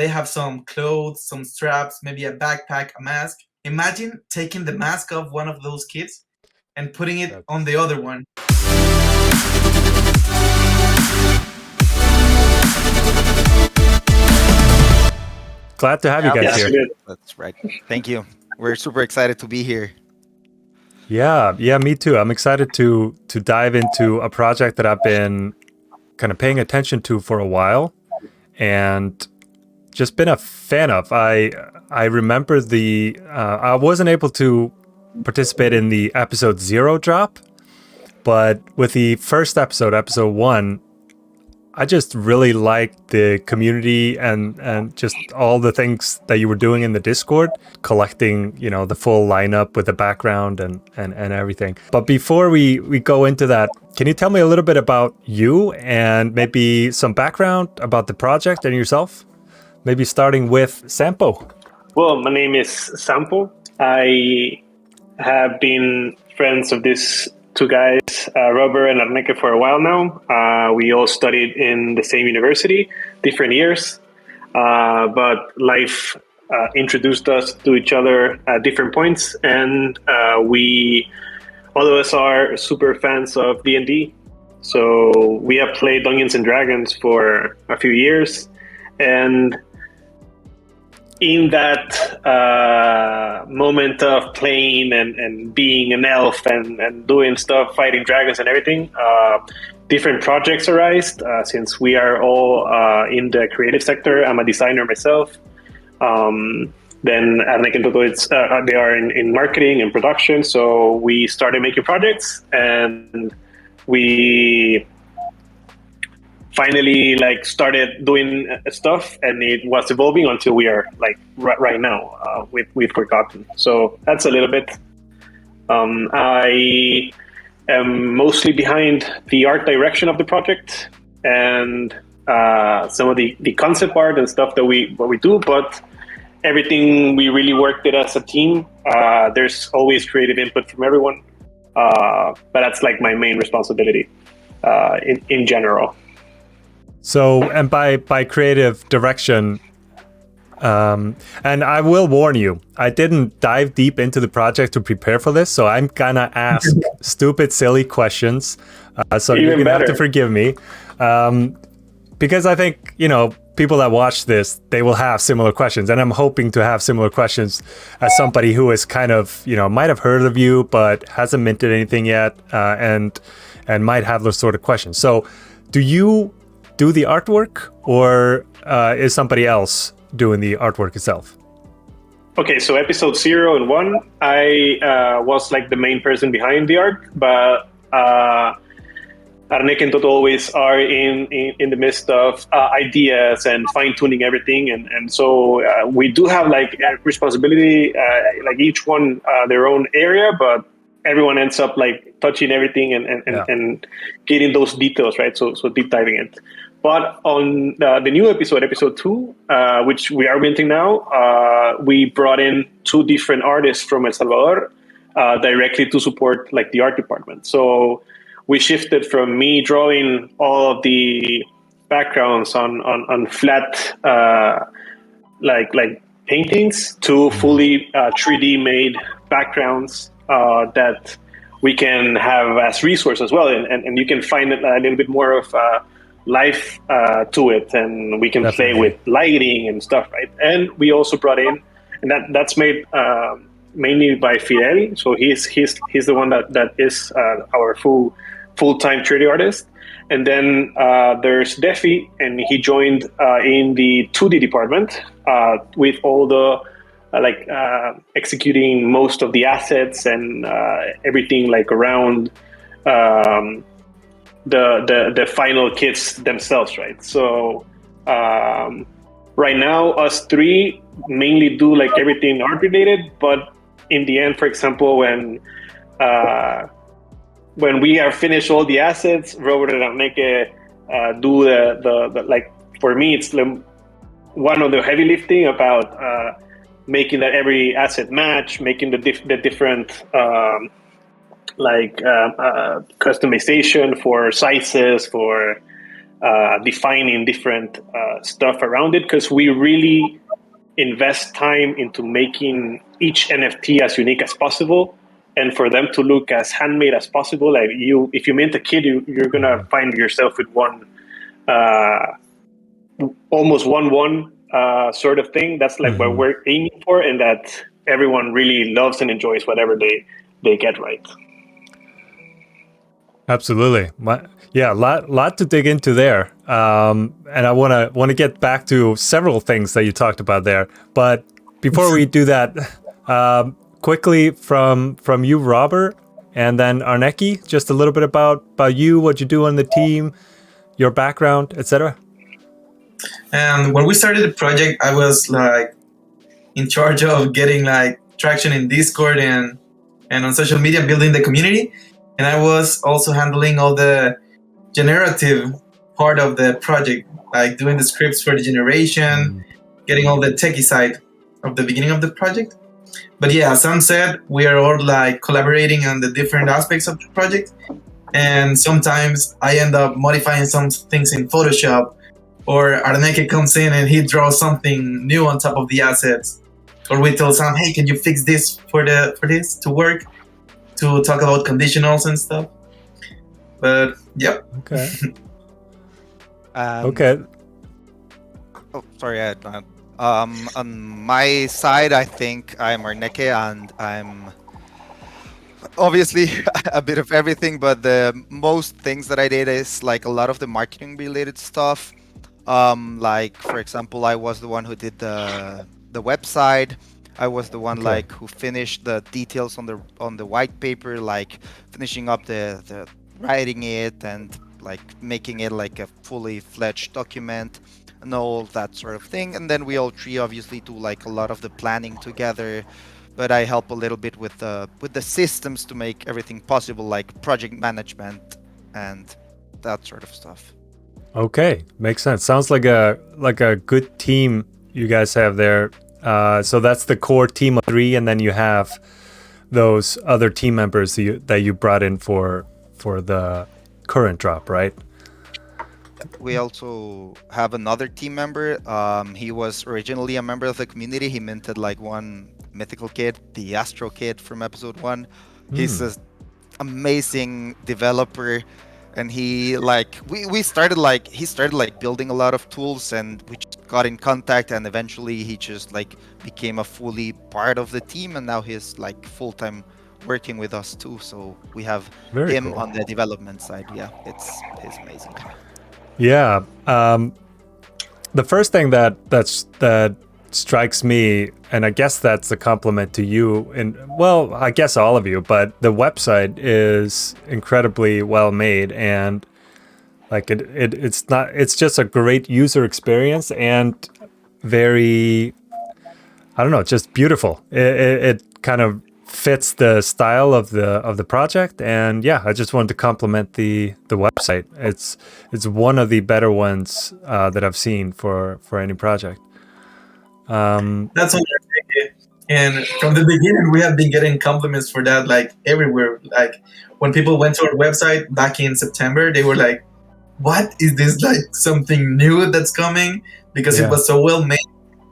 They have some clothes, some straps, maybe a backpack, a mask. Imagine taking the mask off one of those kids and putting it on the other one. Glad to have you guys here. That's right. Thank you. We're super excited to be here. Yeah, me too. I'm excited to dive into a project that I've been kind of paying attention to for a while and just been a fan of. I remember I wasn't able to participate in the episode 0 drop, but with the first episode 1, I just really liked the community and just all the things that you were doing in the Discord, collecting, the full lineup with the background and everything. But before we go into that, can you tell me a little bit about you and maybe some background about the project and yourself? Maybe starting with Sampo. Well, my name is Sampo. I have been friends of these two guys, Robert and Arneke, for a while now. We all studied in the same university, different years, but life introduced us to each other at different points, and all of us are super fans of D&D. So we have played Dungeons and Dragons for a few years, and in that moment of playing and being an elf and doing stuff, fighting dragons and everything, different projects arise. Since we are all in the creative sector, I'm a designer myself. Then Arnek and Toto, they are in marketing and production. So we started making projects, and we finally started doing stuff, and it was evolving until we are right now with Forgotten. So that's a little bit. I am mostly behind the art direction of the project and some of the concept art and stuff that we do, but everything we really worked it as a team. There's always creative input from everyone, but that's my main responsibility in general. So, and by creative direction, and I will warn you, I didn't dive deep into the project to prepare for this, so I'm gonna ask stupid, silly questions. So you're gonna have to forgive me, because I think people that watch this, they will have similar questions, and I'm hoping to have similar questions as somebody who is kind of might have heard of you but hasn't minted anything yet, and might have those sort of questions. So, do you do the artwork, or is somebody else doing the artwork itself? Okay, so episode 0 and 1, I was the main person behind the art, but Arnek and Toto always are in the midst of ideas and fine-tuning everything, and so we do have responsibility, each one their own area, but everyone ends up touching everything and getting those details, right? So deep diving it. But on the new episode 2, which we are minting now, we brought in 2 different artists from El Salvador directly to support the art department. So we shifted from me drawing all of the backgrounds on flat paintings to fully 3D made backgrounds that we can have as resource as well, and you can find a little bit more of life to it, and we can play with lighting and stuff, right? And we also brought in, and that's made mainly by Fidel. So he's the one that is our full-time 3D artist. And then there's Defi, and he joined in the 2D department with all the executing most of the assets and everything around the final kits themselves, right? So right now, us 3 mainly do everything art related, but in the end, for example, when we are finished all the assets, Robert and Arneke do the for me, it's one of the heavy lifting about making that every asset match, making the different customization for sizes, for defining different stuff around it, because we really invest time into making each NFT as unique as possible, and for them to look as handmade as possible. Like if you mint a kid, you're gonna find yourself with one almost one sort of thing. That's like what we're aiming for, and that everyone really loves and enjoys whatever they get right. Absolutely. Yeah, lot to dig into there. And I want to get back to several things that you talked about there. But before we do that, quickly from you, Robert, and then Arneki, just a little bit about you, what you do on the team, your background, etc. And when we started the project, I was like in charge of getting like traction in Discord and on social media, building the community. And I was also handling all the generative part of the project, like doing the scripts for the generation, getting all the techie side of the beginning of the project. But yeah, as Sam said, we are all like collaborating on the different aspects of the project. And sometimes I end up modifying some things in Photoshop, or Arneke comes in and he draws something new on top of the assets. Or we tell Sam, hey, can you fix this for this to work? To talk about conditionals and stuff. But yep. Okay. Okay. Oh, sorry. On my side, I think I'm Arneke, and I'm obviously a bit of everything, but the most things that I did is like a lot of the marketing related stuff. Like for example, I was the one who did the website. I was the one like who finished the details on the white paper, like finishing up the writing it and like making it like a fully fledged document and all that sort of thing. And then we all three obviously do like a lot of the planning together, but I help a little bit with the systems to make everything possible, like project management and that sort of stuff. Okay, makes sense. Sounds like a good team you guys have there. So that's the core team of 3, and then you have those other team members that you brought in for the current drop, right? We also have another team member. He was originally a member of the community. He minted like one mythical kid, the Astro kid from episode 1. He's an amazing developer. And he like he started like building a lot of tools, and we just got in contact, and eventually he just like became a fully part of the team, and now he's like full-time working with us too. So we have Very him cool. on the development side. Yeah, it's amazing. Yeah. The first thing that strikes me, and I guess that's a compliment to you, and well, I guess all of you, but the website is incredibly well made, and like it's just a great user experience and very, I don't know, just beautiful. It kind of fits the style of the project, and yeah, I just wanted to compliment the website. It's one of the better ones that I've seen for any project. That's what I think. And from the beginning, we have been getting compliments for that, like everywhere. Like when people went to our website back in September, they were like, "What is this? Like something new that's coming?" Because it was so well made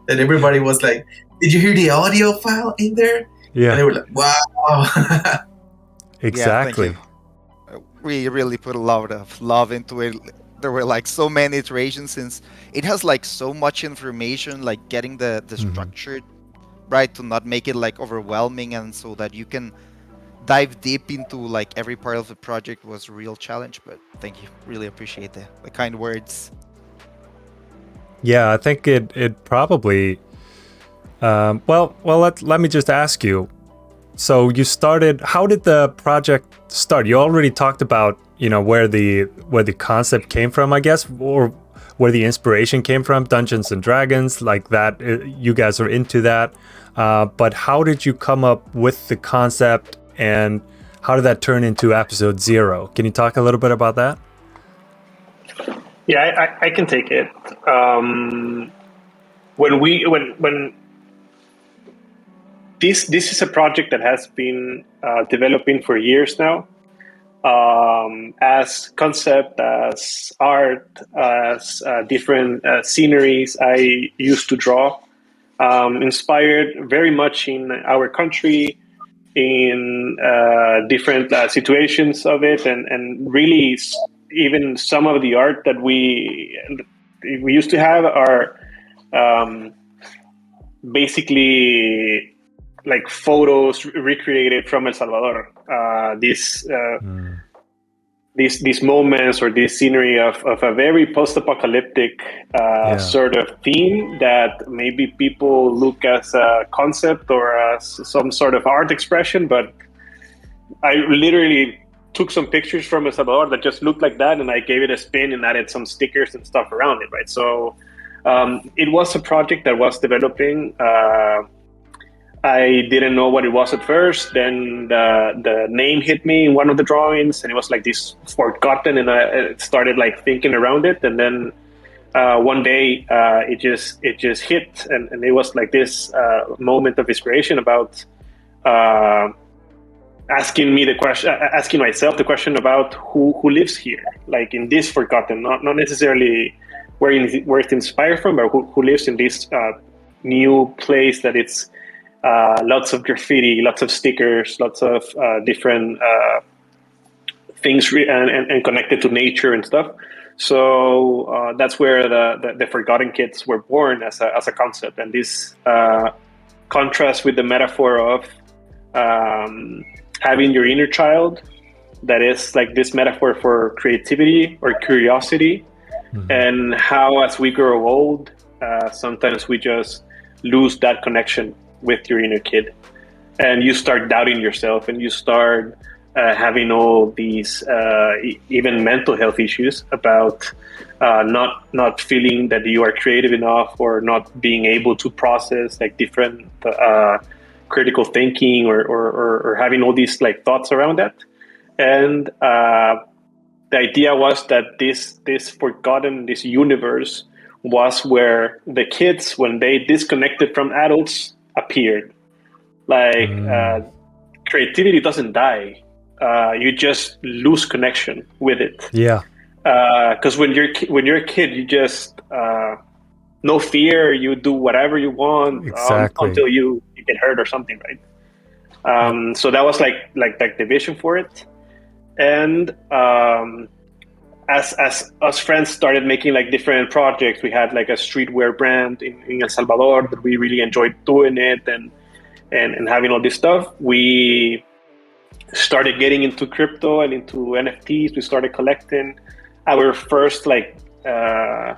that everybody was like, "Did you hear the audio file in there?" Yeah, and they were like, "Wow." exactly. Yeah, thank you. We really put a lot of love into it. There were like so many iterations, since it has like so much information, like getting the structure right to not make it like overwhelming, and so that you can dive deep into like every part of the project was a real challenge. But thank you, really appreciate the kind words. Yeah, I think it probably well let me just ask you. So you started, how did the project start? You already talked about, you know, where the concept came from, I guess, or where the inspiration came from, Dungeons and Dragons, like that. You guys are into that. But how did you come up with the concept, and how did that turn into episode 0? Can you talk a little bit about that? Yeah, I can take it. When this is a project that has been developing for years now. as concept, as art, as different sceneries I used to draw, inspired very much in our country, in different situations of it, and really even some of the art that we used to have are basically like photos recreated from El Salvador. These moments or this scenery of a very post-apocalyptic sort of theme that maybe people look as a concept or as some sort of art expression, but I literally took some pictures from El Salvador that just looked like that, and I gave it a spin and added some stickers and stuff around it, right? So it was a project that was developing. I didn't know what it was at first. Then the name hit me in one of the drawings, and it was like this forgotten, and I started like thinking around it. And then one day it just hit, and it was like this moment of inspiration about asking myself the question about who lives here, like in this forgotten, not necessarily where it's inspired from, but who lives in this new place that it's lots of graffiti, lots of stickers, lots of different things and connected to nature and stuff. So that's where the Forgotten Kids were born as a concept, and this contrast with the metaphor of having your inner child, that is like this metaphor for creativity or curiosity, and how as we grow old, sometimes we just lose that connection with your inner kid, and you start doubting yourself, and you start having all these even mental health issues about not feeling that you are creative enough, or not being able to process like different critical thinking, or having all these like thoughts around that. And the idea was that this universe was where the kids, when they disconnected from adults, appeared. Like creativity doesn't die. You just lose connection with it. Yeah. Because when you're a kid, you just no fear. You do whatever you want until you get hurt or something, right? So that was like the vision for it. And as us friends started making like different projects, we had like a streetwear brand in El Salvador that we really enjoyed doing it, and having all this stuff. We started getting into crypto and into NFTs. We started collecting. Our first like the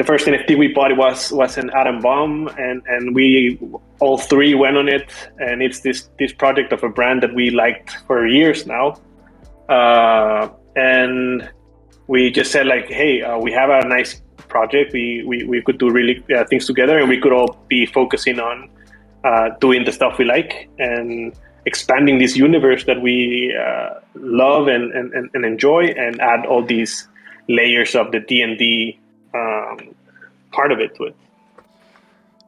first NFT we bought was an atom bomb, and we all three went on it, and it's this project of a brand that we liked for years now. And we just said like, hey, we have a nice project. We could do really things together, and we could all be focusing on doing the stuff we like and expanding this universe that we love and enjoy, and add all these layers of the D&D part of it to it.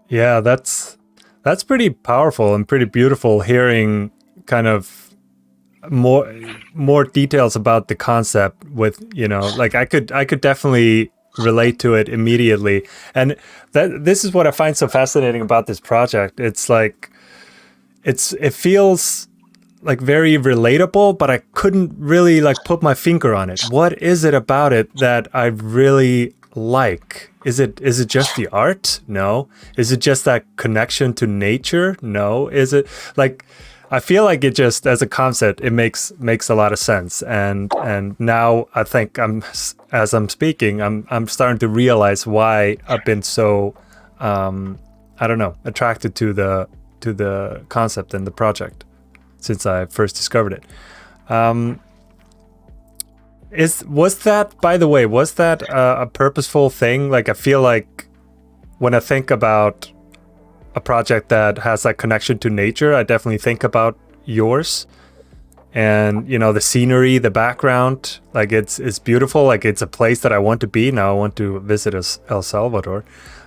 Yeah, that's pretty powerful and pretty beautiful, hearing kind of more details about the concept. With, you know, like I could definitely relate to it immediately. And this is what I find so fascinating about this project. It's like it feels like very relatable, but I couldn't really like put my finger on it. What is it about it that I really like? Is it just the art? No. Is it just that connection to nature? No. Is it like, I feel like it just, as a concept, it makes a lot of sense. And now I think as I'm speaking, I'm starting to realize why I've been so I don't know, attracted to the concept and the project since I first discovered it. Was that a purposeful thing? Like, I feel like when I think about a project that has that connection to nature, I definitely think about yours. And, you know, the scenery, the background, like it's beautiful. Like, it's a place that I want to be. Now I want to visit El Salvador.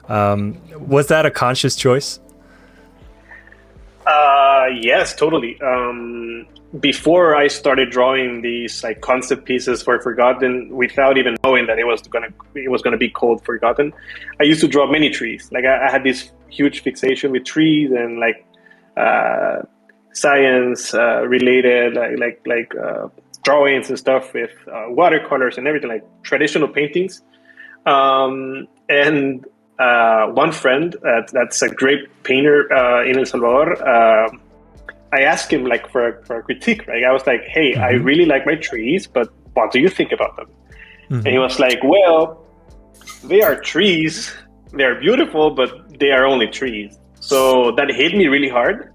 Was that a conscious choice? Yes, totally. Before I started drawing these like concept pieces for Forgotten, without even knowing that it was gonna be called Forgotten, I used to draw many trees. Like I had this huge fixation with trees and like uh, science related drawings and stuff with watercolors and everything, like traditional paintings. And one friend that's a great painter in El Salvador. I asked him like for a critique, right? I was like, "Hey, I really like my trees, but what do you think about them?" And he was like, "Well, they are trees. They are beautiful, but they are only trees." So that hit me really hard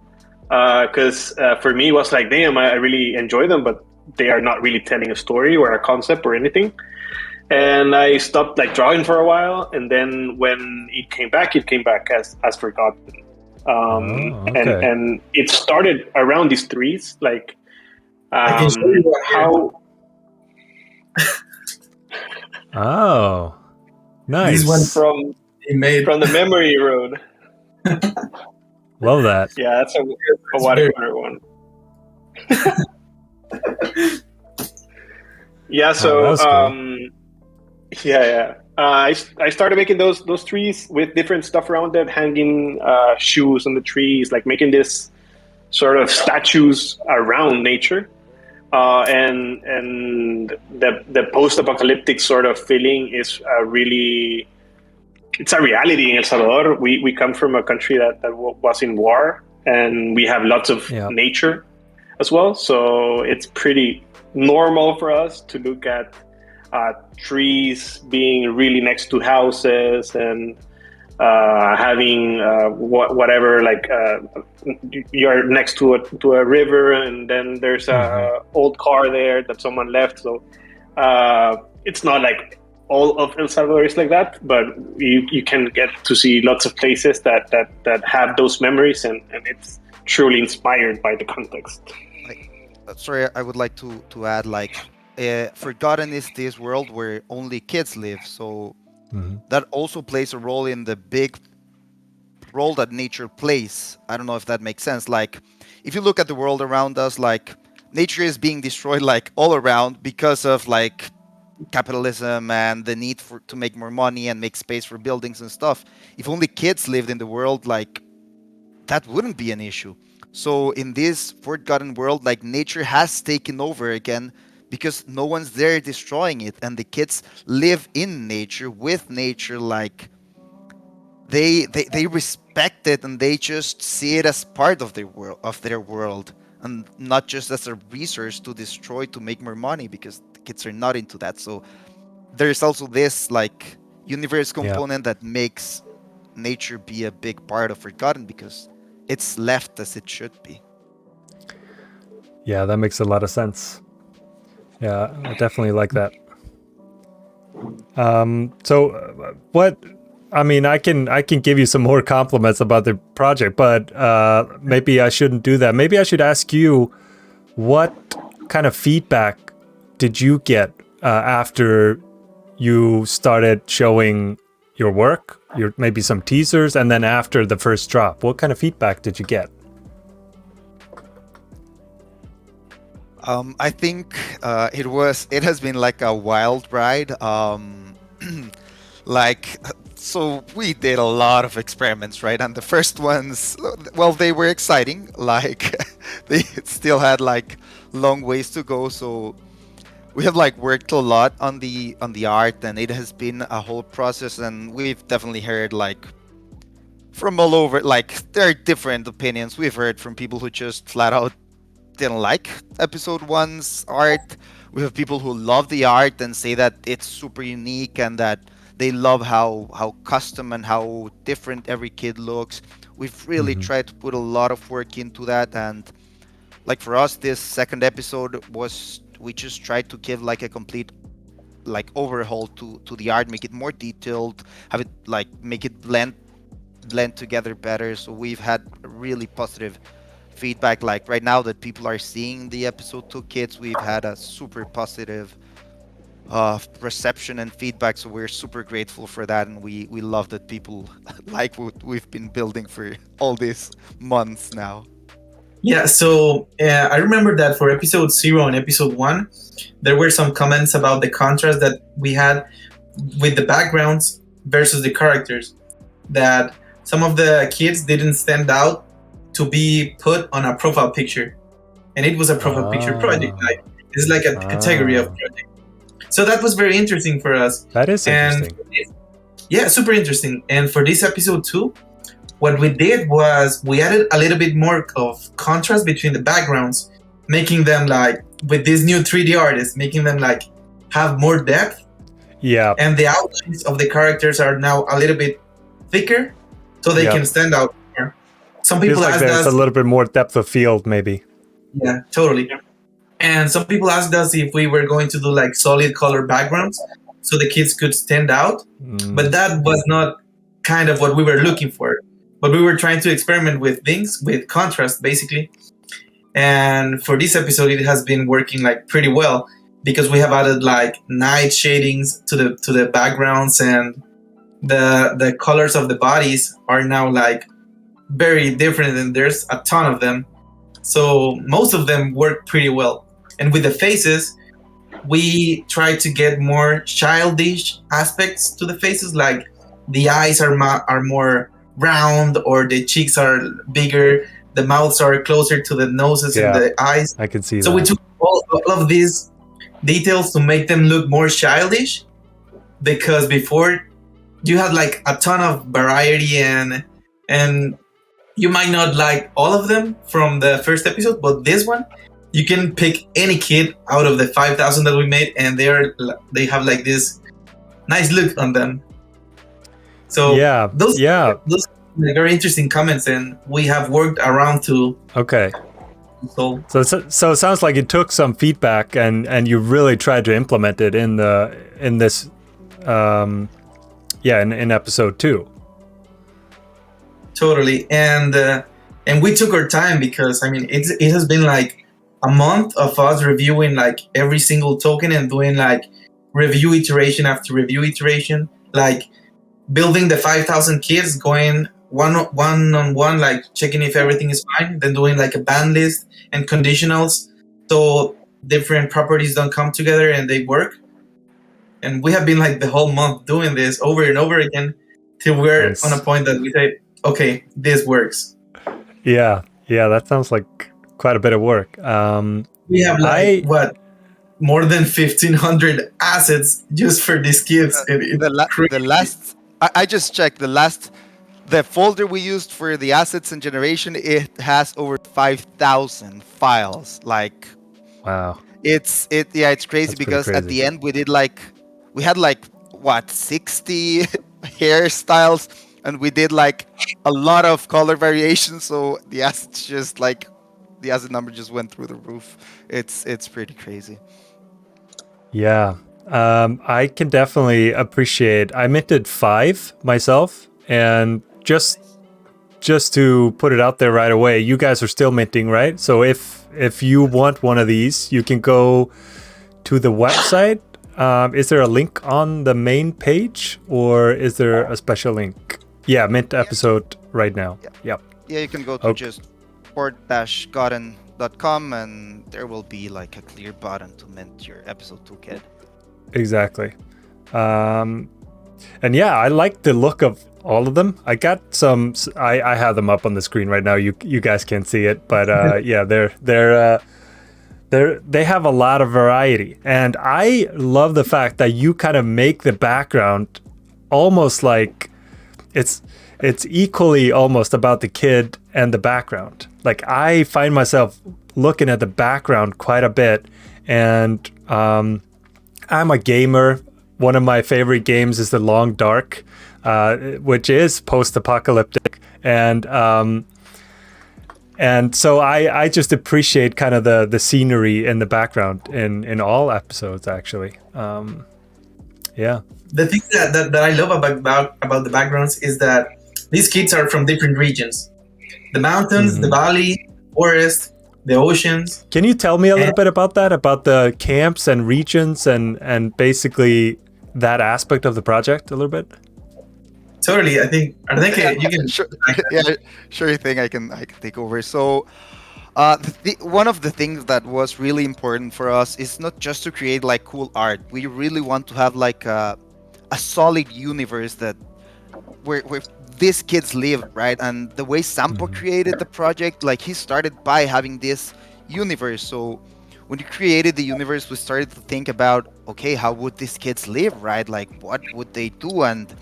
because for me it was like, "Damn, I really enjoy them, but they are not really telling a story or a concept or anything." And I stopped like drawing for a while, and then when it came back as Forgotten. Okay. And it started around these trees, like I can show you one here. how Oh, nice. This one from he made. the memory road. Love that. Yeah, that's a It's watercolor one. Yeah, that so was cool. yeah. I started making those trees with different stuff around it, hanging shoes on the trees, like making this sort of statues around nature. And the post-apocalyptic sort of feeling is really, it's a reality in El Salvador. We come from a country that was in war, and we have lots of Yeah. nature as well. So it's pretty normal for us to look at trees being really next to houses and having whatever, like you're next to a river, and then there's a old car there that someone left. So it's not like all of El Salvador is like that, but you can get to see lots of places that have those memories, and it's truly inspired by the context. Sorry, I would like to add, like, Forgotten is this world where only kids live, so that also plays a role in the big role that nature plays. I don't know if that makes sense. Like, if you look at the world around us, like, nature is being destroyed like all around because of like capitalism and the need to make more money and make space for buildings and stuff. If only kids lived in the world, like, that wouldn't be an issue. So in this forgotten world, like, nature has taken over again because no one's there destroying it, and the kids live in nature with nature. Like, they respect it, and they just see it as part of their world, and not just as a resource to destroy to make more money, because the kids are not into that. So there's also this like universe component that makes nature be a big part of Forgotten, because it's left as it should be. Yeah, that makes a lot of sense. Yeah, I definitely like that. So what, I mean, I can give you some more compliments about the project, but maybe I shouldn't do that. Maybe I should ask you, what kind of feedback did you get after you started showing your work, maybe some teasers, and then after the first drop? What kind of feedback did you get? I think it has been like a wild ride. Like, so we did a lot of experiments, right? And the first ones, well, they were exciting. Like, they still had like long ways to go. So we have like worked a lot on the art, and it has been a whole process. And we've definitely heard like from all over, like, there are different opinions. We've heard from people who just flat out didn't like episode 1's art. We have people who love the art and say that it's super unique, and that they love how custom and how different every kid looks. We've really tried to put a lot of work into that, and like for us, this second episode was, we just tried to give like a complete like overhaul to the art, make it more detailed, have it like make it blend together better. So we've had really positive feedback. Like right now that people are seeing the episode 2 kits, we've had a super positive reception and feedback, so we're super grateful for that, and we love that people like what we've been building for all these months now. Yeah, so I remember that for episode 0 and episode 1, there were some comments about the contrast that we had with the backgrounds versus the characters. That some of the kids didn't stand out to be put on a profile picture. And it was a profile picture project. Like, it's like a category of project. So that was very interesting for us. That is And interesting. yeah, super interesting. And for this episode 2, what we did was we added a little bit more of contrast between the backgrounds, making them like, with these new 3D artists, making them like have more depth. Yeah. And the outlines of the characters are now a little bit thicker, so they can stand out more. Some people Feels like asked there's us, a little bit more depth of field, maybe. yeah, totally. And some people asked us if we were going to do like solid color backgrounds so the kids could stand out. But that was not kind of what we were looking for. But we were trying to experiment with things, with contrast, basically. And for this episode, it has been working like pretty well because we have added like night shadings to the backgrounds, and the colors of the bodies are now like very different, and there's a ton of them. So most of them work pretty well. And with the faces, we try to get more childish aspects to the faces, like the eyes are more round, or the cheeks are bigger, the mouths are closer to the noses and the eyes. I can see so that. we took all of these details to make them look more childish, because before you had like a ton of variety, and you might not like all of them from the first episode, but this one you can pick any kid out of the 5,000 that we made, and they have like this nice look on them. So those are very interesting comments, and we have worked around to. Okay. So it sounds like you took some feedback and you really tried to implement it in this in episode 2. Totally, and we took our time, because I mean it has been like a month of us reviewing like every single token and doing like review iteration after review iteration, like building the 5,000 kids, going one on one, like checking if everything is fine, then doing like a ban list and conditionals so different properties don't come together and they work. And we have been like the whole month doing this over and over again till we're on a point that we say, okay, this works. Yeah, that sounds like quite a bit of work. We have like more than 1,500 assets just for these kids. I just checked the folder we used for the assets and generation. It has over 5,000 files. Like, wow, it's crazy. That's because crazy. At the end we had 60 hairstyles, and we did like a lot of color variations. So the assets just like the asset number just went through the roof. It's pretty crazy. Yeah. I can definitely appreciate. I minted 5 myself, and just to put it out there right away, you guys are still minting, right? So if you want one of these, you can go to the website. Is there a link on the main page, or is there a special link? Yeah, mint episode right now. Yeah, you can go to just port-garden.com, and there will be like a clear button to mint your episode 2 kit. Exactly. And yeah, I like the look of all of them. I got some. I have them up on the screen right now. You guys can't see it, but yeah, they have a lot of variety, and I love the fact that you kind of make the background almost like it's equally almost about the kid and the background. Like, I find myself looking at the background quite a bit, and I'm a gamer. One of my favorite games is The Long Dark, which is post-apocalyptic, and so I just appreciate kind of the scenery in the background in all episodes, actually. Yeah. The thing that I love about the backgrounds is that these kids are from different regions: the mountains, the valley, forest, the oceans. Can you tell me a little bit about that, about the camps and regions and basically that aspect of the project a little bit? Totally. I think you can. Sure thing. I can take over. So One of the things that was really important for us is not just to create like cool art. We really want to have like a solid universe that where these kids live, right? And the way Sampo created the project, like he started by having this universe. So when he created the universe, we started to think about, okay, how would these kids live, right? Like what would they do? And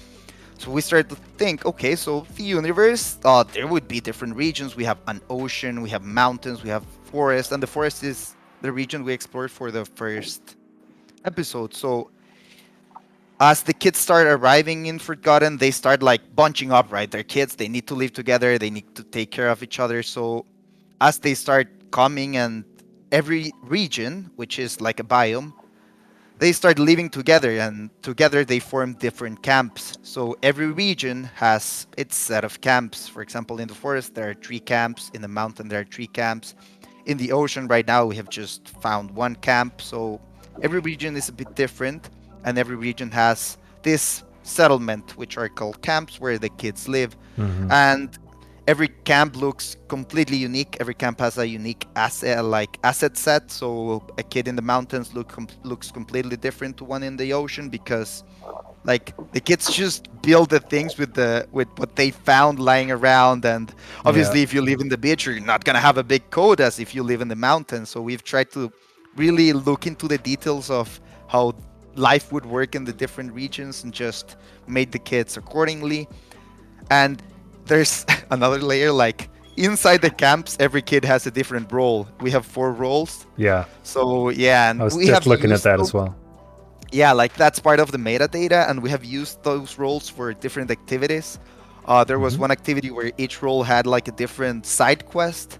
so we started to think, okay, so the universe, there would be different regions. We have an ocean, we have mountains, we have forest, and the forest is the region we explored for the first episode. So as the kids start arriving in Forgotten, they start like bunching up, right? They're kids, they need to live together, they need to take care of each other. So as they start coming, and every region, which is like a biome, they start living together, and together they form different camps. So every region has its set of camps. For example, in the forest there are 3 camps, in the mountain there are 3 camps, in the ocean right now we have just found 1 camp. So every region is a bit different, and every region has this settlement, which are called camps, where the kids live. And every camp looks completely unique. Every camp has a unique asset set. So a kid in the mountains looks completely different to one in the ocean, because like the kids just build the things with what they found lying around. And obviously if you live in the beach, you're not going to have a big code as if you live in the mountains. So we've tried to really look into the details of how life would work in the different regions, and just made the kids accordingly. And there's another layer, like inside the camps every kid has a different role. We have 4 roles. Yeah. So yeah, I and was we just have looking at used that those, as well. yeah, like that's part of the metadata, and we have used those roles for different activities. There was one activity where each role had like a different side quest,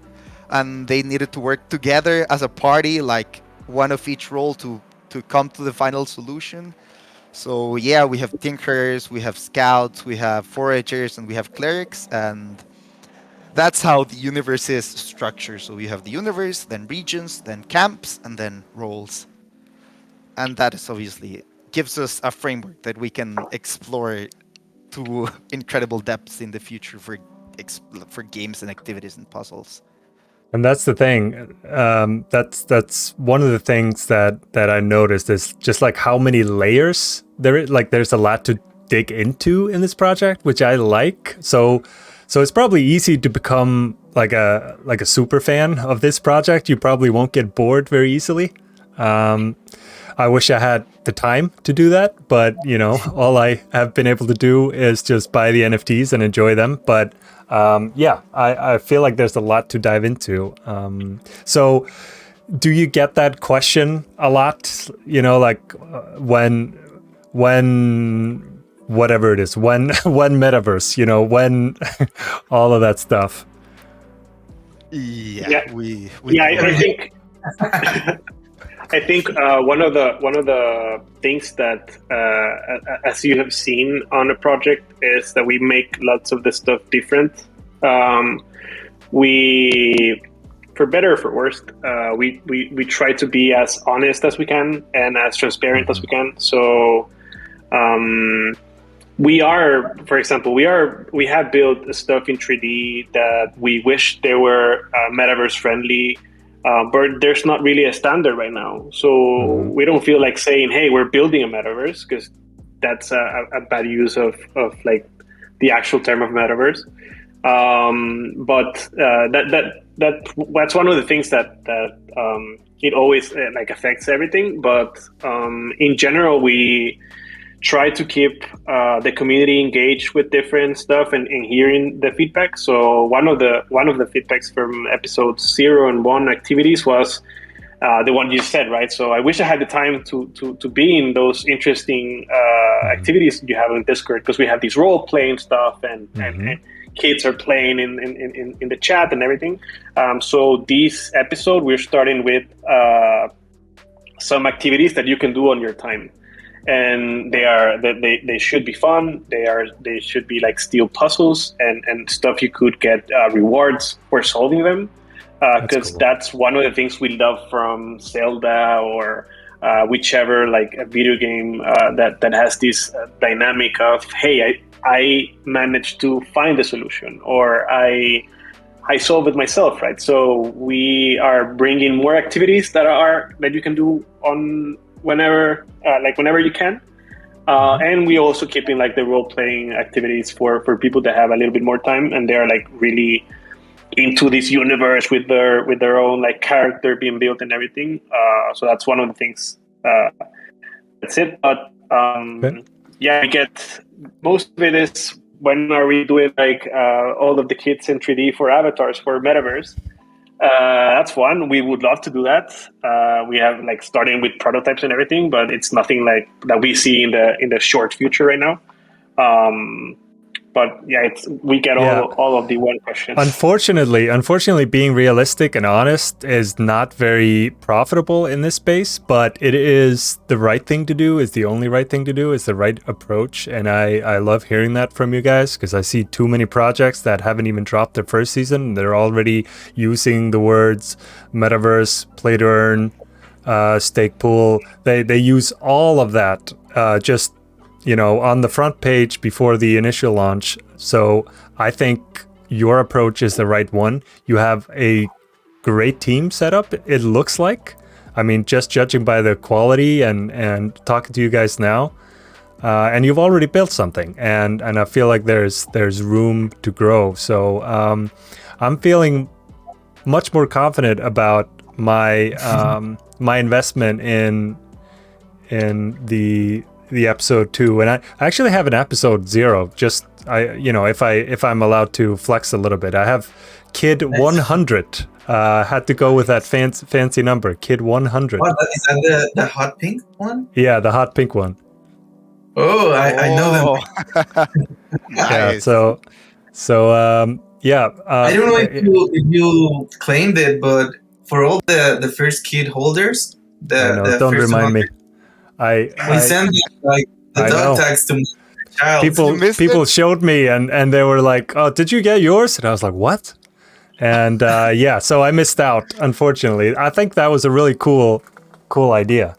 and they needed to work together as a party, like one of each role to come to the final solution. So yeah, we have tinkers, we have scouts, we have foragers, and we have clerics, and that's how the universe is structured. So you have the universe, then regions, then camps, and then roles. And that is obviously gives us a framework that we can explore to incredible depths in the future for games and activities and puzzles. And that's the thing. That's one of the things that I noticed is just like how many layers there is. Like there's a lot to dig into in this project, which I like. So it's probably easy to become like a super fan of this project. You probably won't get bored very easily. I wish I had the time to do that, but you know, all I have been able to do is just buy the NFTs and enjoy them. But yeah, I feel like there's a lot to dive into. So do you get that question a lot? You know, like when whatever it is, when when metaverse, you know, when all of that stuff. Yeah, yeah. I think I think one of the things that, as you have seen on a project, is that we make lots of the stuff different. We, for better or for worse, we try to be as honest as we can and as transparent as we can. So we are, for example, we have built stuff in 3D that we wish they were metaverse friendly. But there's not really a standard right now. So we don't feel like saying, hey, we're building a metaverse, because that's a bad use of like the actual term of metaverse. But that's one of the things that it always like affects everything. But in general, we try to keep the community engaged with different stuff and hearing the feedback. So one of the feedbacks from episodes 0 and 1 activities was the one you said, right? So I wish I had the time to be in those interesting activities you have on Discord, because we have these role playing stuff and kids are playing in the chat and everything. So this episode we're starting with some activities that you can do on your time. And they should be fun. They should be like steel puzzles and stuff you could get rewards for solving them, because that's one of the things we love from Zelda or whichever like a video game that has this dynamic of, hey, I managed to find the solution, or I I solve it myself, right? So we are bringing more activities that you can do on whenever you can. And we also keeping like the role playing activities for people that have a little bit more time and they're like really into this universe with their own like character being built and everything. So that's one of the things. That's it. But yeah, we get most of it is when are we doing like all of the kits in 3D for avatars for metaverse. That's fun. We would love to do that. We have like starting with prototypes and everything, but it's nothing like that we see in the short future right now. But yeah, we get all of the one questions. Unfortunately, being realistic and honest is not very profitable in this space, but it is the right thing to do, is the only right thing to do, is the right approach. And I love hearing that from you guys, because I see too many projects that haven't even dropped their first season. They're already using the words metaverse, play to earn, stake pool. They use all of that just on the front page before the initial launch. So I think your approach is the right one. You have a great team set up, it looks like. I mean, just judging by the quality and talking to you guys now. And you've already built something, and I feel like there's room to grow. So I'm feeling much more confident about my my investment in the episode 2, and I actually have an episode 0. Just if I'm allowed to flex a little bit, I have Kid 100. Had to go with that fancy number, Kid 100. What, is that the hot pink one? Yeah, the hot pink one. Oh, I know them. Nice. Yeah. So yeah. I don't know if you claimed it, but for all the first kid holders, the don't first remind me. 100, we send like the dog tags to my child. People showed me and they were like, "Oh, did you get yours?" And I was like, "What?" And yeah, so I missed out, unfortunately. I think that was a really cool idea.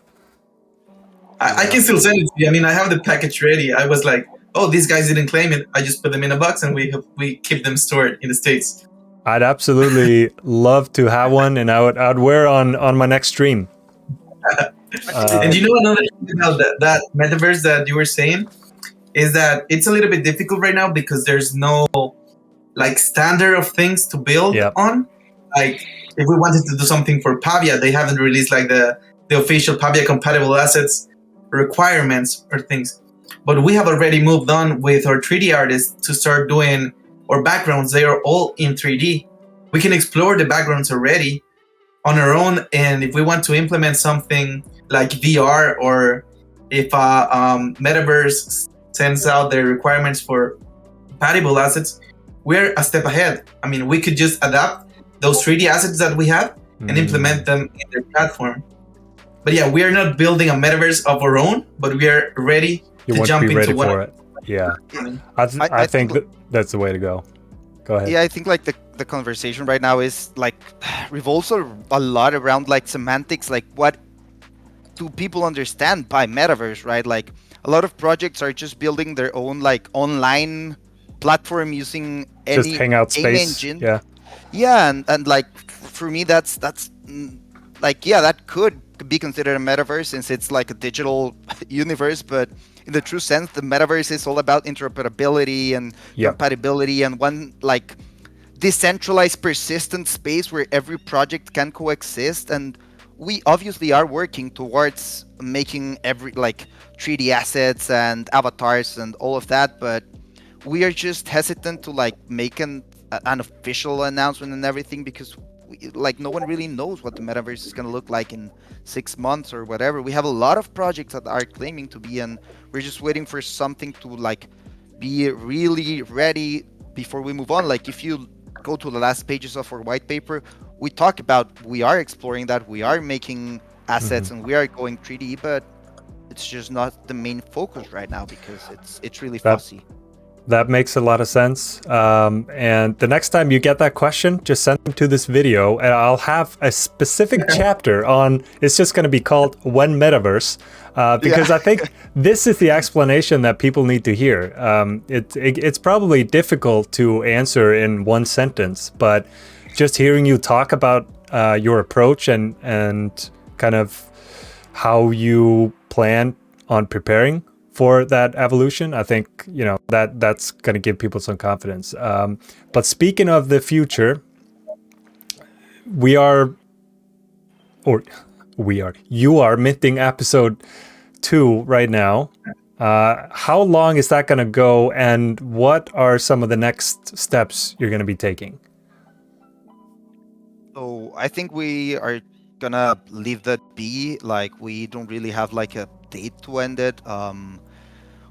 I can still send it to you. I mean, I have the package ready. I was like, "Oh, these guys didn't claim it. I just put them in a box and we keep them stored in the States." I'd absolutely love to have one, and I'd wear on my next stream. And another thing about that metaverse that you were saying is that it's a little bit difficult right now because there's no like standard of things to build on. Like if we wanted to do something for Pavia, they haven't released like the official Pavia compatible assets requirements or things. But we have already moved on with our 3D artists to start doing our backgrounds. They are all in 3D. We can explore the backgrounds already on our own, and if we want to implement something like VR, or if metaverse sends out the requirements for compatible assets, we're a step ahead. I mean, we could just adapt those 3D assets that we have and implement them in their platform. But yeah, we are not building a metaverse of our own, but we are ready to jump into for it. Yeah, I think that's the way to go. Go ahead. Yeah, I think like the conversation right now is like revolves a lot around like semantics, like what do people understand by metaverse, right? Like a lot of projects are just building their own like online platform using any just hangout space engine. Yeah, and like for me that's like, yeah, that could be considered a metaverse since it's like a digital universe, but in the true sense, the metaverse is all about interoperability and compatibility and one like decentralized persistent space where every project can coexist. And we obviously are working towards making every like 3D assets and avatars and all of that, but we are just hesitant to like make an official announcement and everything because like no one really knows what the metaverse is going to look like in 6 months or whatever. We have a lot of projects that are claiming to be, and we're just waiting for something to like be really ready before we move on. Like if you go to the last pages of our white paper, we talk about we are exploring that, we are making assets and we are going 3D, but it's just not the main focus right now because it's really fussy. That makes a lot of sense. And the next time you get that question, just send them to this video, and I'll have a specific chapter on. It's just going to be called "When Metaverse," because I think this is the explanation that people need to hear. It's probably difficult to answer in one sentence, but just hearing you talk about your approach and kind of how you plan on preparing for that evolution, I think, you know, that's going to give people some confidence. But speaking of the future, you are minting episode 2 right now. How long is that going to go, and what are some of the next steps you're going to be taking? So I think we are gonna leave that be. Like, we don't really have like a date to end it.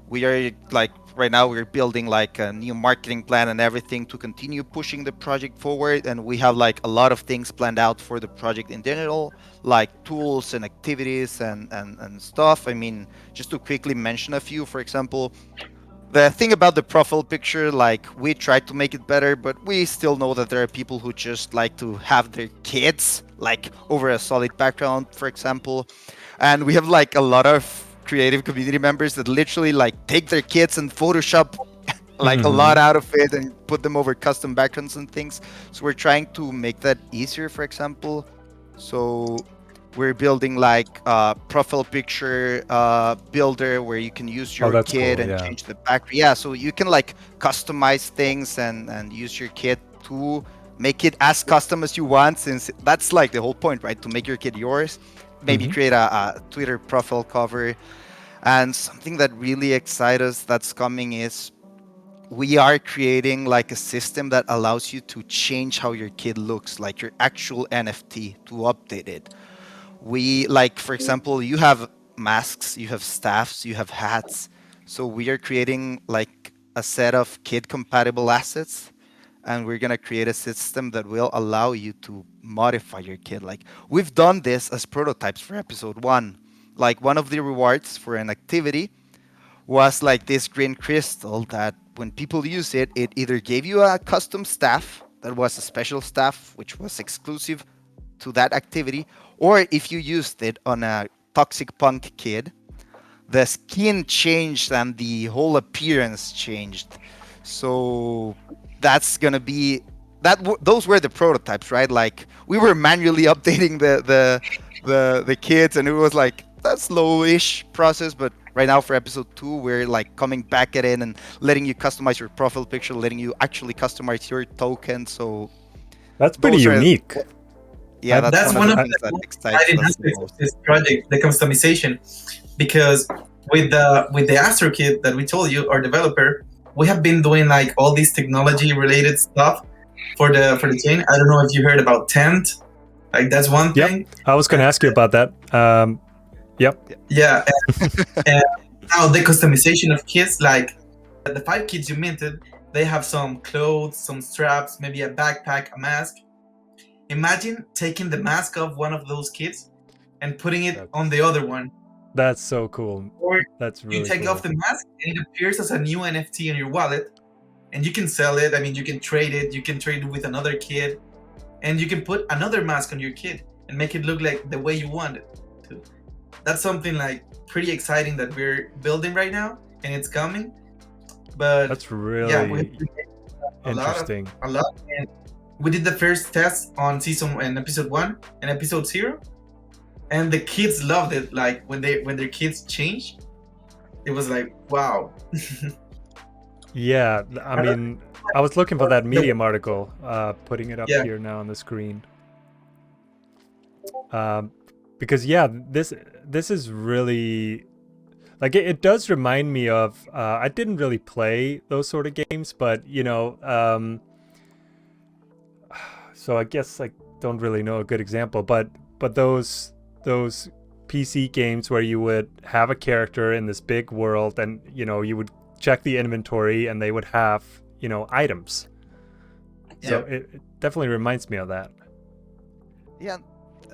We are like right now we're building like a new marketing plan and everything to continue pushing the project forward, and we have like a lot of things planned out for the project in general, like tools and activities and stuff. I mean, just to quickly mention a few, for example, the thing about the profile picture, like, we tried to make it better, but we still know that there are people who just like to have their kids like over a solid background, for example. And we have like a lot of creative community members that literally like take their kids and Photoshop like a lot out of it and put them over custom backgrounds and things. So we're trying to make that easier, for example. So we're building like a profile picture builder where you can use your kid cool, and change the background. Yeah, so you can like customize things and use your kid to make it as custom as you want, since that's like the whole point, right? To make your kid yours. Maybe create a Twitter profile cover. And something that really excites us that's coming is we are creating like a system that allows you to change how your kid looks, like your actual NFT, to update it. We, like, for example, you have masks, you have staffs, you have hats. So we are creating like a set of kid compatible assets, and we're going to create a system that will allow you to modify your kid. Like, we've done this as prototypes for episode 1. Like, one of the rewards for an activity was like this green crystal that when people use it, it either gave you a custom staff that was a special staff which was exclusive to that activity, or if you used it on a toxic punk kid, the skin changed and the whole appearance changed. So that's gonna be that. Those were the prototypes, right? Like, we were manually updating the kids, and it was like a slow-ish process. But right now for episode 2, we're like coming back at it and letting you customize your profile picture, letting you actually customize your token. So that's pretty unique. Yeah, that's one of the that exciting aspects of this project, the customization, because with the Astro Kit that we told you, our developer, we have been doing like all these technology related stuff for the chain. I don't know if you heard about Tent. Like, that's one thing. I was going to ask you about that. Yeah, and now the customization of kits, like the 5 kits you minted, they have some clothes, some straps, maybe a backpack, a mask. Imagine taking the mask off one of those kits and putting it on the other one. That's so cool. Or that's really you take cool. off the mask and it appears as a new NFT in your wallet, and you can sell it. I mean, you can trade it. You can trade it with another kid, and you can put another mask on your kid and make it look like the way you want it to. That's something like pretty exciting that we're building right now, and it's coming. But that's really interesting. A lot. And we did the first test on episode 1 and episode 0, and the kids loved it. Like, when their kids changed, it was like, wow. Yeah, I mean, I was looking for that Medium article, putting it up here now on the screen. Because this is really, like, it does remind me of, I didn't really play those sort of games, but, you know, so I guess I don't really know a good example, but those PC games where you would have a character in this big world, and, you know, you would check the inventory and they would have, you know, items. So it definitely reminds me of that. Yeah,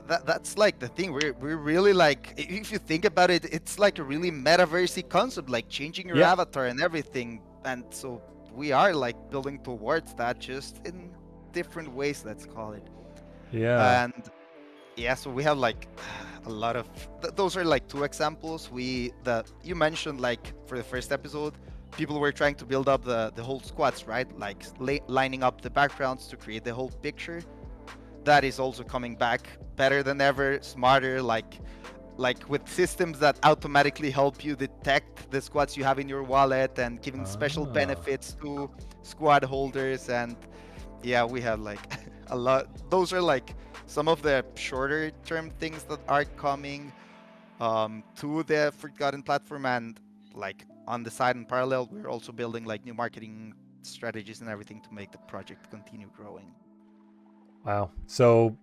that's like the thing. We're really, like, if you think about it, it's like a really metaversey concept, like changing your avatar and everything. and so we are like building towards that, just in different ways, let's call it. Yeah. And yeah, so we have like a lot of those are like two examples. You mentioned, like, for the first episode, people were trying to build up the whole squads, right? Like lining up the backgrounds to create the whole picture. That is also coming back better than ever, smarter, like with systems that automatically help you detect the squads you have in your wallet, and giving special Ah. benefits to squad holders. And yeah, we have like a lot. Those are like some of the shorter term things that are coming to the Forgotten platform. And like on the side, in parallel, we're also building like new marketing strategies and everything to make the project continue growing. Wow. So,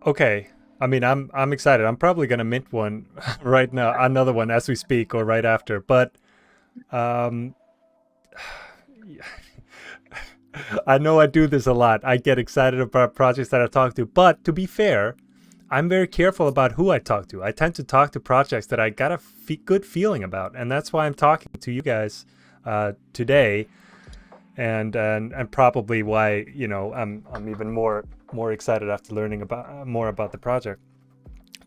okay. I mean, I'm excited. I'm probably gonna mint one right now, another one as we speak or right after. But um, I know I do this a lot. I get excited about projects that I talk to. But to be fair, I'm very careful about who I talk to. I tend to talk to projects that I got a good feeling about, and that's why I'm talking to you guys today, and probably why I'm even more excited after learning about more about the project.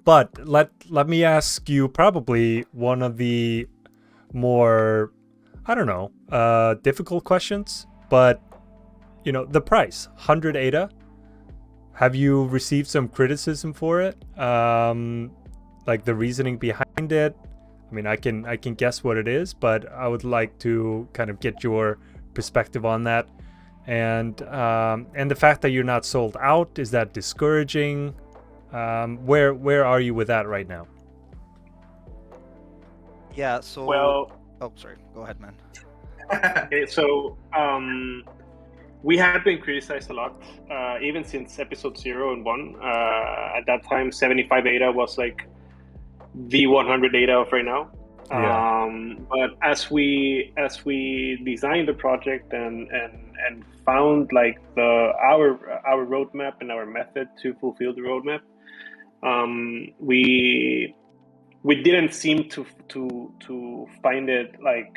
But let me ask you probably one of the more, I don't know, difficult questions, but the price, 100 ADA. Have you received some criticism for it? Like the reasoning behind it? I mean, I can guess what it is, but I would like to kind of get your perspective on that. And the fact that you're not sold out, is that discouraging? Where are you with that right now? Yeah, so Well, oh, sorry, go ahead, man. okay, so we have been criticized a lot, even since episode 0 and 1. At that time, 75 ADA was like the 100 ADA of right now. Yeah. But as we designed the project and found like our roadmap and our method to fulfill the roadmap, we didn't seem to find it like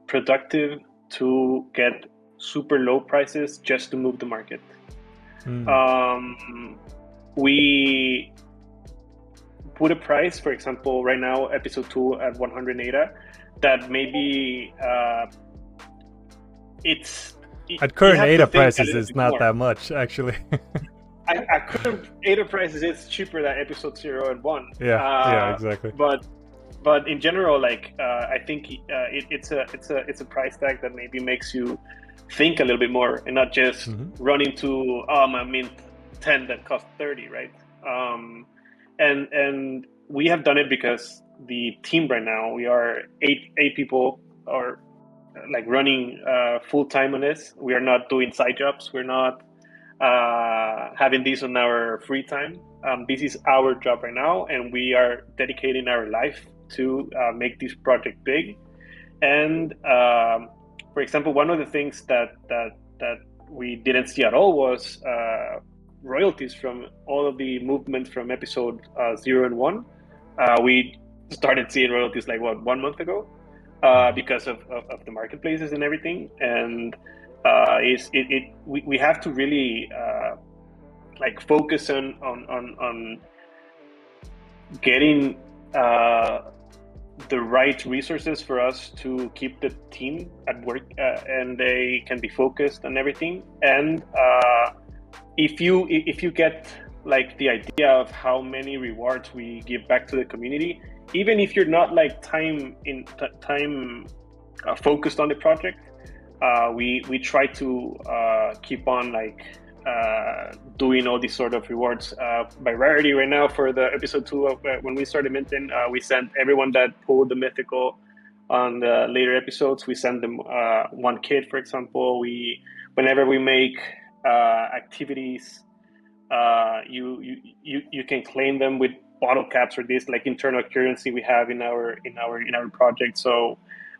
productive to get super low prices just to move the market. We put a price, for example, right now, episode 2 at 100 ADA, that maybe it's At you current have to ADA think a prices, little it's bit not more. that much actually. At current ADA prices, it's cheaper than episode 0 and 1. Yeah, exactly. But in general, like I think it's a price tag that maybe makes you think a little bit more and not just run into I mean 10 that cost 30, right? And we have done it because the team right now, we are eight people, or like running full time on this. We are not doing side jobs. We're not having this on our free time. This is our job right now, and we are dedicating our life to make this project big. And for example, one of the things that we didn't see at all was royalties from all of the movements from episode 0 and 1. We started seeing royalties like 1 month ago, because of the marketplaces and everything. And we have to really like focus on getting the right resources for us to keep the team at work, and they can be focused on everything. And if you get like the idea of how many rewards we give back to the community, even if you're not like time focused on the project, we try to keep on like doing all these sort of rewards by rarity. Right now, for the episode 2 of when we started minting, we sent everyone that pulled the mythical on the later episodes, we send them one kit, for example. Whenever we make activities, you can claim them with bottle caps or this like internal currency we have in our project. So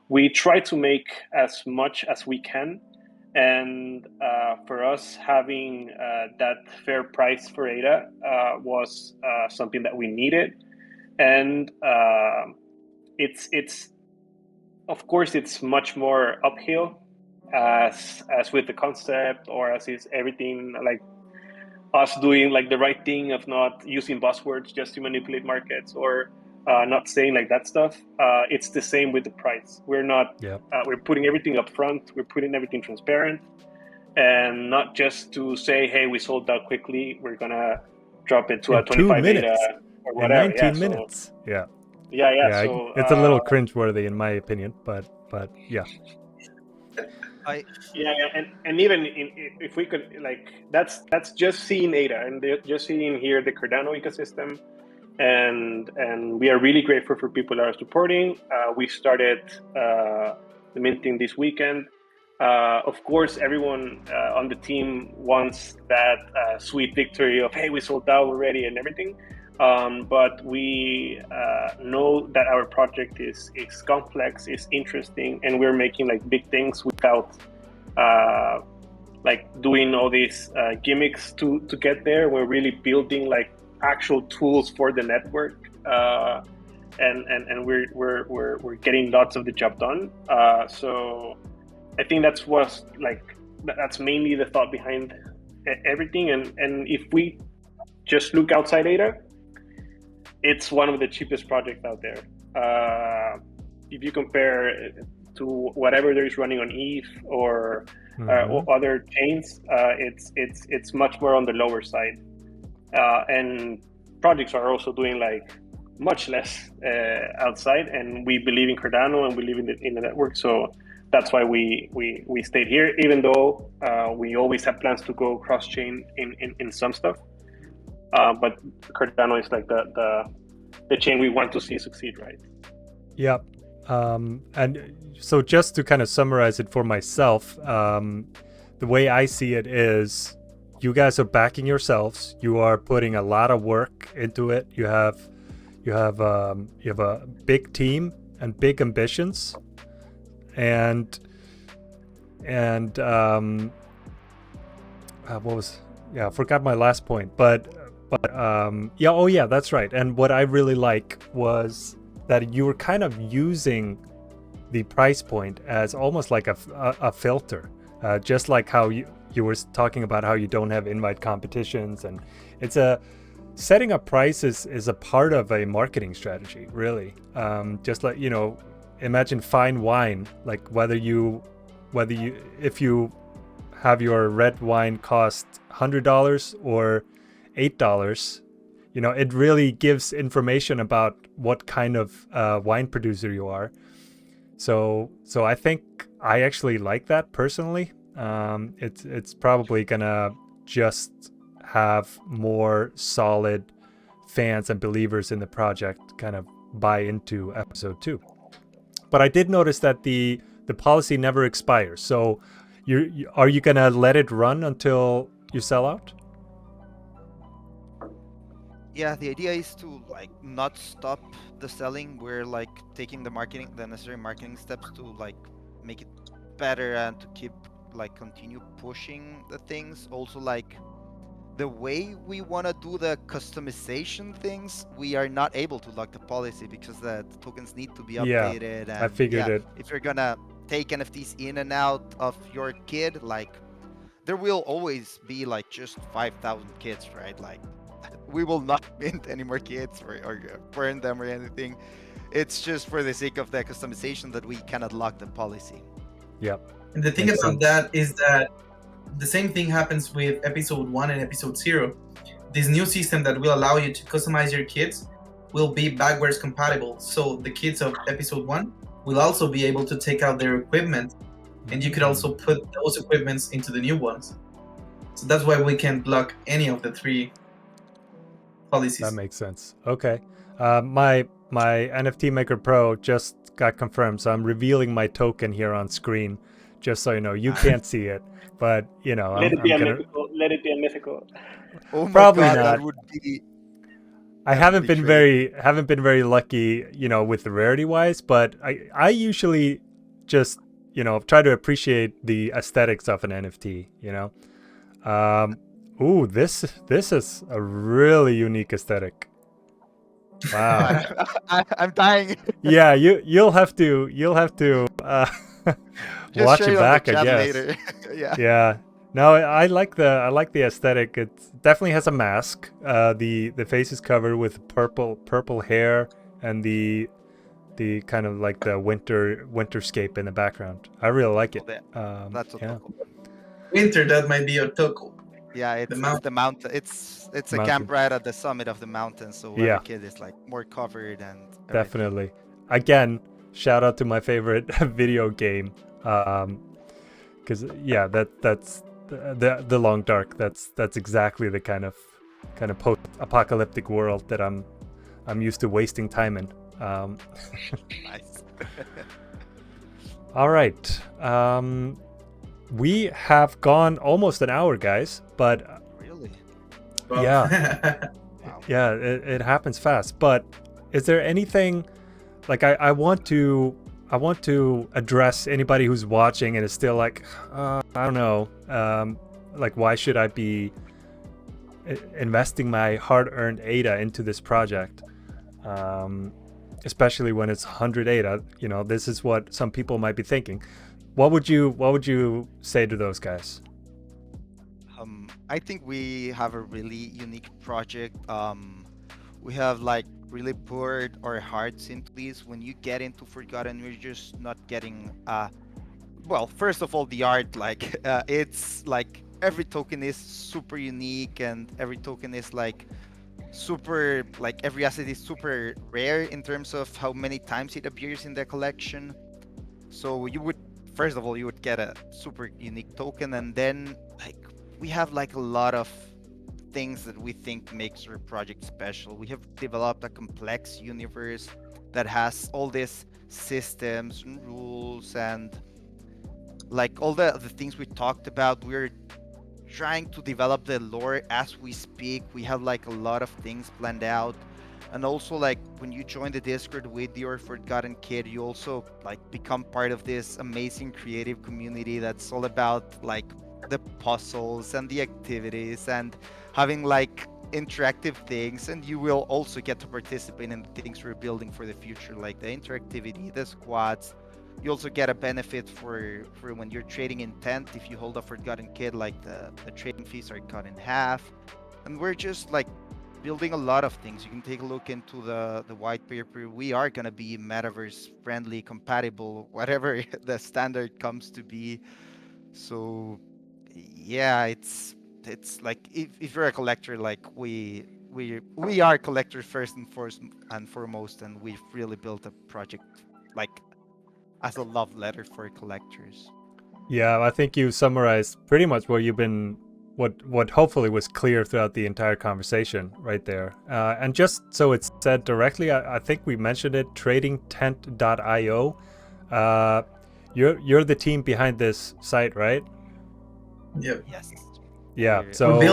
we try to make as much as we can. And for us, having that fair price for ADA was something that we needed. And it's of course, it's much more uphill as with the concept, or as is everything like us doing like the right thing of not using buzzwords just to manipulate markets, or not saying like that stuff. It's the same with the price. We're not. Yep. We're putting everything up front. We're putting everything transparent, and not just to say, "Hey, we sold out quickly. We're gonna drop it to In a 2 25 beta minutes. or In whatever." 19 minutes. Yeah. Yeah. Yeah, So it's a little cringeworthy in my opinion, but yeah. and even if we could, like, that's just seeing ADA and just seeing here the Cardano ecosystem, and we are really grateful for people that are supporting. We started the minting this weekend. Of course, everyone on the team wants that sweet victory of, hey, we sold out already and everything. But we know that our project is complex, is interesting, and we're making like big things without like doing all these gimmicks to get there. We're really building like actual tools for the network, and we're getting lots of the job done. So I think that's mainly the thought behind everything. And if we just look outside ADA, it's one of the cheapest projects out there. If you compare to whatever there is running on ETH or other chains, it's much more on the lower side. And projects are also doing like much less outside, and we believe in Cardano and we believe in the network. So that's why we stayed here, even though we always have plans to go cross chain in some stuff. But Cardano is like the chain we want to see succeed, right? Yep. And so just to kind of summarize it for myself, the way I see it is you guys are backing yourselves. You are putting a lot of work into it. You have a big team and big ambitions, and I forgot my last point, but that's right. And what I really like was that you were kind of using the price point as almost like a filter, just like how you were talking about how you don't have invite competitions, and it's setting up prices is a part of a marketing strategy, really. Just like, imagine fine wine, like if you have your red wine cost $100 or $8, it really gives information about what kind of wine producer you are. So I think I actually like that personally. It's probably gonna just have more solid fans and believers in the project kind of buy into episode 2. But I did notice that the policy never expires. So are you gonna let it run until you sell out? Yeah, the idea is to like not stop the selling. We're like taking the necessary marketing steps to like make it better and to keep like continue pushing the things. Also, like the way we want to do the customization things, we are not able to lock the policy because the tokens need to be updated. Yeah, I figured it. If you're gonna take NFTs in and out of your kid, like there will always be like just 5,000 kids, right? Like we will not mint any more kids or burn them or anything. It's just for the sake of the customization that we cannot lock the policy. Yep. And the thing about that is that the same thing happens with episode 1 and episode 0. This new system that will allow you to customize your kits will be backwards compatible. So the kids of episode 1 will also be able to take out their equipment, and you could also put those equipments into the new ones. So that's why we can block any of the 3 policies. That makes sense. Okay. My NFT Maker Pro just got confirmed, so I'm revealing my token here on screen, just so you know. You can't see it, but let it be a mythical. Oh my Probably God, not. that would be. I haven't been very lucky, with the rarity wise, but I usually just try to appreciate the aesthetics of an NFT. Ooh, this is a really unique aesthetic. Wow. I'm dying. Yeah, you'll have to Just watch share it it on the back, I chat guess. later. Yeah. Yeah. No, I like the aesthetic. It definitely has a mask. The face is covered with purple hair and the kind of like the winterscape in the background. I really like it. That's Yeah. Otoko. Winter, that might be Otoko. Yeah, The it's mountain. the mountain. It's a Mountain. camp right at the summit of the mountain, so Yeah. every kid is like more covered and everything. Definitely. Again, shout out to my favorite video game. Because yeah, that's the Long Dark. That's exactly the kind of post-apocalyptic world that I'm used to wasting time in. Nice. All right. We have gone almost an hour, guys, but Really? Well, Wow. yeah, it happens fast. But is there anything like I want to address anybody who's watching and is still like, I don't know, like why should I be investing my hard-earned ADA into this project? Especially when it's 100 ADA, you know, this is what some people might be thinking. What would you say to those guys? I think we have a really unique project. We have like really poured our hearts into this. When you get into Forgotten, you're just not getting well, first of all, the art, like it's like every token is super unique and every token is like super, like every asset is super rare in terms of how many times it appears in the collection. So you would, first of all, you would get a super unique token, and then like we have like a lot of things that we think makes our project special. We have developed a complex universe that has all these systems and rules and like all the things we talked about. We're trying to develop the lore as we speak. We have like a lot of things planned out. And also, like when you join the Discord with your Forgotten Kid, you also like become part of this amazing creative community that's all about like the puzzles and the activities and having like interactive things. And you will also get to participate in the things we're building for the future, like the interactivity, the squads. You also get a benefit for when you're trading intent. If you hold a Forgotten Kid, like the trading fees are cut in half. And we're just like building a lot of things. You can take a look into the white paper. We are going to be metaverse friendly, compatible, whatever the standard comes to be. So yeah, it's like if you're a collector, like we are collectors first and foremost, and we've really built a project like as a love letter for collectors. Yeah, I think you summarized pretty much what you've been, what hopefully was clear throughout the entire conversation right there. And just so it's said directly, I think we mentioned it, tradingtent.io. You're the team behind this site, right? Yep. Yes. Yeah. We're- So We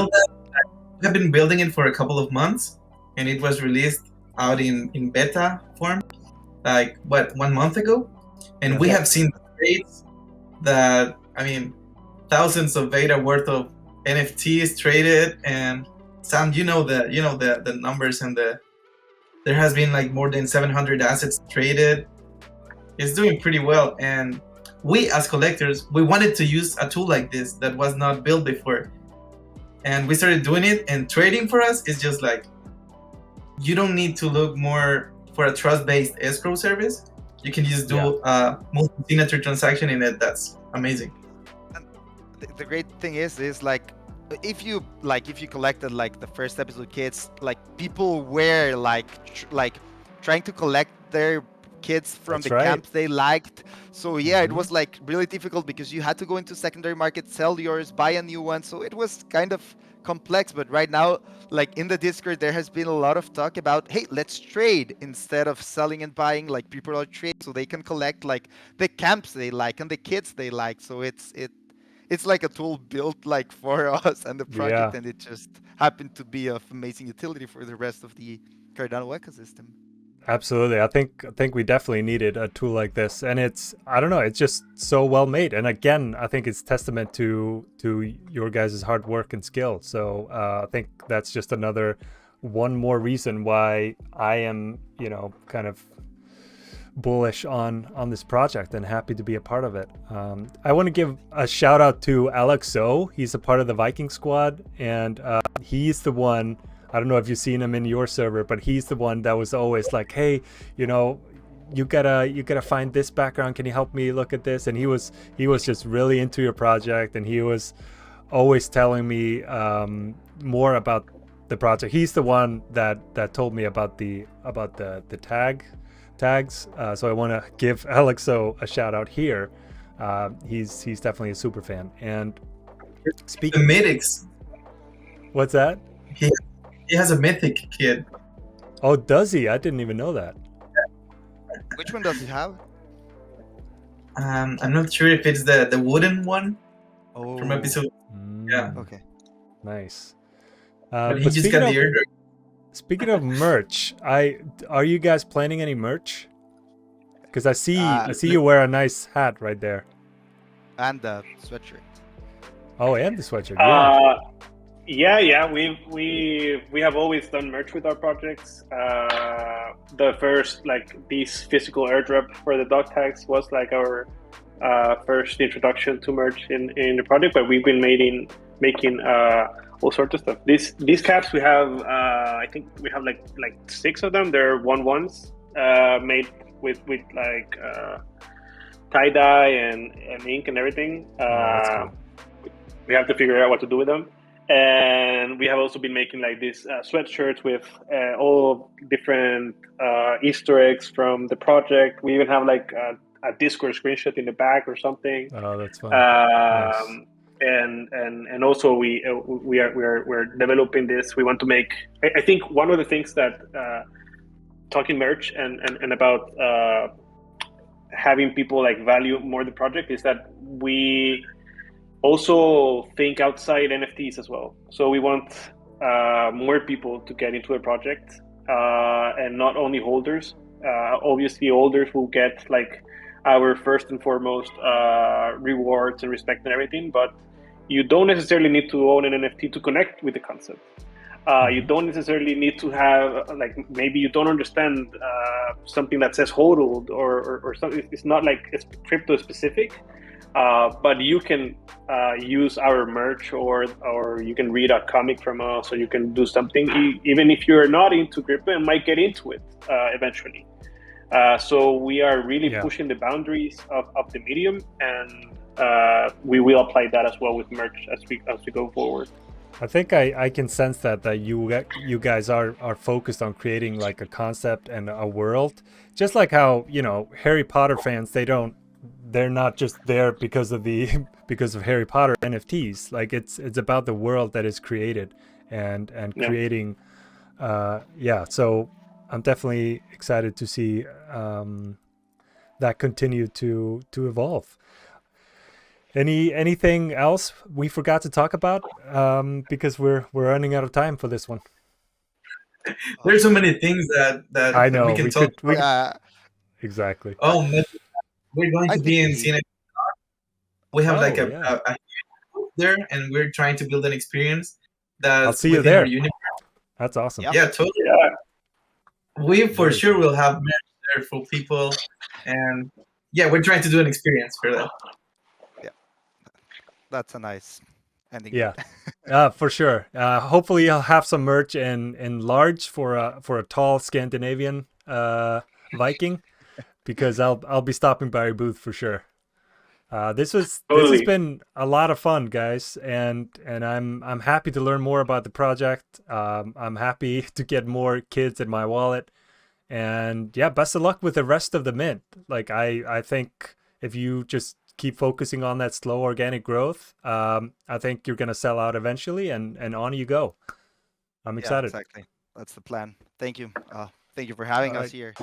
have been building it for a couple of months, and it was released out in beta form, like what, 1 month ago, and we Yeah. have seen trades that, I mean, thousands of beta worth of NFTs traded, and Sam, you know the numbers, and there has been like more than 700 assets traded. It's doing pretty well, and we as collectors, we wanted to use a tool like this that was not built before, and we started doing it. And trading for us is just like, you don't need to look more for a trust-based escrow service. You can just do a multi-signature transaction in it. That's amazing. And the great thing is like if you collected like the first episode kids, like people were like trying to collect their kids from That's the right. camps they liked. So yeah, it was like really difficult because you had to go into secondary market, sell yours, buy a new one. So it was kind of complex. But right now, like in the Discord, there has been a lot of talk about, hey, let's trade instead of selling and buying. Like people are trading so they can collect like the camps they like and the kids they like. So it's like a tool built like for us and the project, Yeah. and it just happened to be of amazing utility for the rest of the Cardano ecosystem. Absolutely. I think we definitely needed a tool like this, and it's, I don't know, it's just so well made. And again, I think it's testament to your guys' hard work and skill. So I think that's just another one more reason why I am, kind of bullish on this project and happy to be a part of it. I want to give a shout out to Ep02. He's a part of the Viking squad, and he's the one. I don't know if you've seen him in your server, but he's the one that was always like, "Hey, you gotta find this background. Can you help me look at this?" And he was just really into your project, and he was always telling me more about the project. He's the one that told me about the tags. So I want to give Ep02 a shout out here. He's definitely a super fan. And The speaking, mythics. what's that? He has a mythic kid. Oh, does he? I didn't even know that. Which one does he have? I'm not sure if it's the wooden one Oh, from episode. Yeah. Okay. Nice. But he but just got the airdrop. speaking of merch, are you guys planning any merch? Because I see you wear a nice hat right there. And the sweatshirt. Oh, and the sweatshirt. Yeah. Yeah. We have always done merch with our projects. The first these physical airdrop for the dog tags was like our first introduction to merch in the project, but we've been making all sorts of stuff. These caps we have, I think we have like 6 of them. They're ones made with tie dye and ink and everything. That's cool. We have to figure out what to do with them. And we have also been making like these sweatshirts with all different Easter eggs from the project. We even have like a Discord screenshot in the back or something. Oh, that's fun. Nice. And also we're developing this. We want to make. I think one of the things that talking merch and about having people like value more the project is that we also think outside NFTs as well. So we want more people to get into the project and not only holders. Obviously, holders will get like our first and foremost rewards and respect and everything, but you don't necessarily need to own an NFT to connect with the concept. You don't necessarily need to have maybe you don't understand something that says hodled or something. It's not like it's crypto specific. But you can use our merch or you can read a comic from us, or you can do something even if you're not into crypto and might get into it eventually. So we are really pushing the boundaries of the medium, and we will apply that as well with merch as we go forward. I think I can sense that you guys are focused on creating like a concept and a world, just like how Harry Potter fans, they're not just there because of Harry Potter NFTs. Like it's about the world that is created and creating. So I'm definitely excited to see that continue to evolve. Anything else we forgot to talk about? Because we're running out of time for this one. There's so many things that I know we can talk about. Exactly. Oh, we're going to be in CNFT. We have like a there, and we're trying to build an experience that's I'll see you there. That's awesome. Yeah, totally. Yeah. We for sure will have merch there for people, and we're trying to do an experience for that. Yeah, that's a nice ending. Yeah, for sure. Hopefully, I'll have some merch in large for a tall Scandinavian Viking, because I'll be stopping by your booth for sure. This has been a lot of fun, guys, and I'm happy to learn more about the project. I'm happy to get more kids in my wallet, and best of luck with the rest of the mint. Like I think if you just keep focusing on that slow organic growth, I think you're gonna sell out eventually, and on you go. I'm excited. Exactly, that's the plan. Thank you. Thank you for having us here.